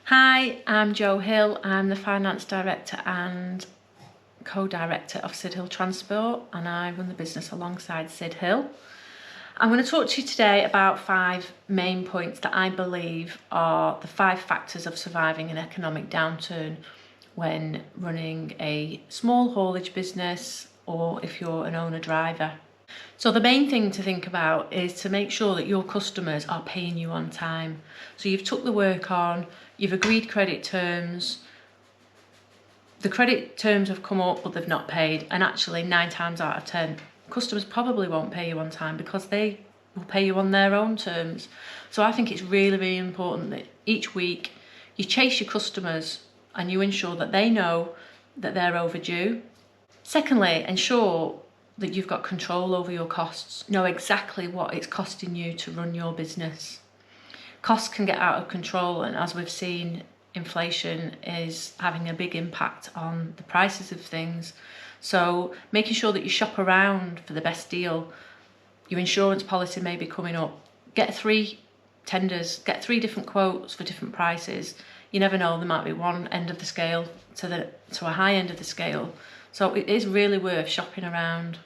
Hi, I'm Jo Hill. I'm the Finance Director and Co-Director of Sid Hill Transport, and I run the business alongside Sid Hill. I'm going to talk to you today about 5 main points that I believe are the 5 factors of surviving an economic downturn when running a small haulage business or if you're an owner-driver. So the main thing to think about is to make sure that your customers are paying you on time. So you've took the work on, you've agreed credit terms, the credit terms have come up but they've not paid, and actually 9 times out of 10 customers probably won't pay you on time because they will pay you on their own terms. So I think it's really important that each week you chase your customers and you ensure that they know that they're overdue. Secondly, ensure that you've got control over your costs. Know exactly what it's costing you to run your business. Costs can get out of control, and as we've seen, inflation is having a big impact on the prices of things. So making sure that you shop around for the best deal. Your insurance policy may be coming up. Get 3 tenders, get 3 different quotes for different prices. You never know, there might be one end of the scale to a high end of the scale. So it is really worth shopping around.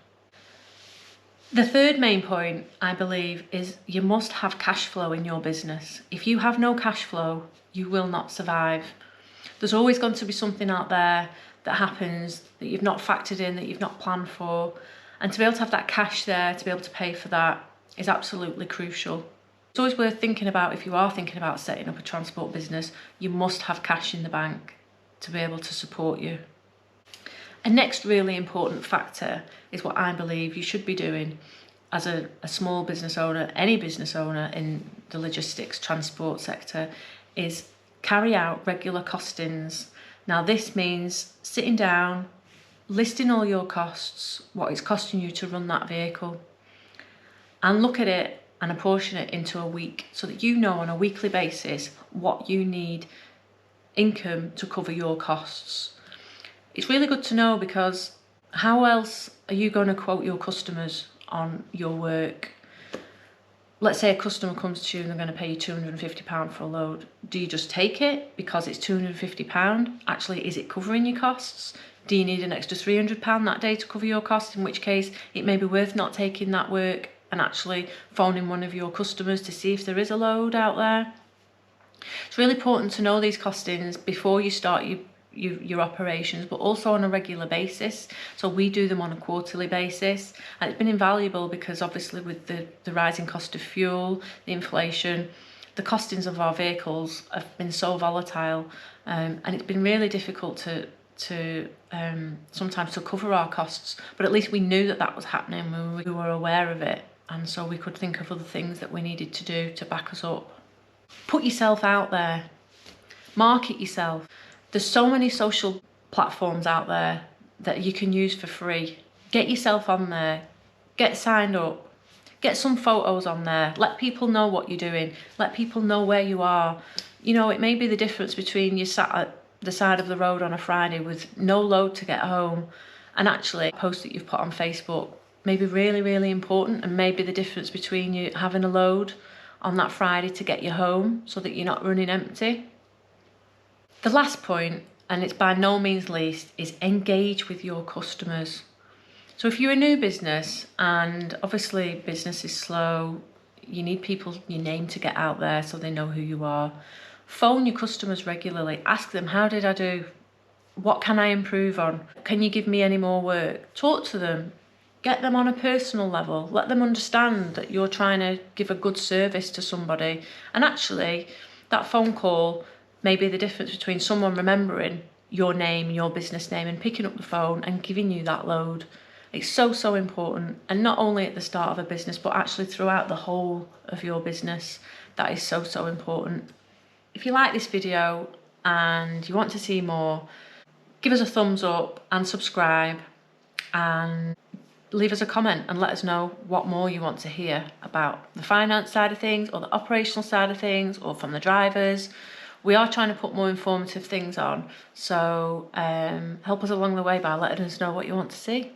The third main point, I believe, is you must have cash flow in your business. If you have no cash flow, you will not survive. There's always going to be something out there that happens that you've not factored in, that you've not planned for. And to be able to have that cash there, to be able to pay for that, is absolutely crucial. It's always worth thinking about, if you are thinking about setting up a transport business, you must have cash in the bank to be able to support you. A next really important factor is what I believe you should be doing as a small business owner, any business owner in the logistics transport sector, is carry out regular costings. Now this means sitting down, listing all your costs, what it's costing you to run that vehicle, and look at it and apportion it into a week so that you know on a weekly basis what you need income to cover your costs. It's really good to know, because how else are you going to quote your customers on your work? Let's say a customer comes to you and they're going to pay you £250 for a load. Do you just take it because it's £250? Actually, is it covering your costs? Do you need an extra £300 that day to cover your costs? In which case, it may be worth not taking that work and actually phoning one of your customers to see if there is a load out there. It's really important to know these costings before you start your operations, but also on a regular basis. So we do them on a quarterly basis, and it's been invaluable because obviously with the rising cost of fuel, the inflation, the costings of our vehicles have been so volatile, and it's been really difficult to sometimes to cover our costs, but at least we knew that was happening when we were aware of it, and so we could think of other things that we needed to do to back us up. Put yourself out there, market yourself. There's so many social platforms out there that you can use for free. Get yourself on there, get signed up, get some photos on there, let people know what you're doing, let people know where you are. You know, it may be the difference between you sat at the side of the road on a Friday with no load to get home, and actually a post that you've put on Facebook may be really important, and maybe the difference between you having a load on that Friday to get you home so that you're not running empty. The last point, and it's by no means least, is engage with your customers. So if you're a new business, and obviously business is slow, you need your name to get out there so they know who you are. Phone your customers regularly. Ask them, how did I do? What can I improve on? Can you give me any more work? Talk to them. Get them on a personal level. Let them understand that you're trying to give a good service to somebody. And actually, that phone call may be the difference between someone remembering your name, your business name, and picking up the phone and giving you that load. It's so important, and not only at the start of a business, but actually throughout the whole of your business. That is so important. If you like this video and you want to see more, give us a thumbs up and subscribe, and leave us a comment and let us know what more you want to hear about the finance side of things, or the operational side of things, or from the drivers. We are trying to put more informative things on, so help us along the way by letting us know what you want to see.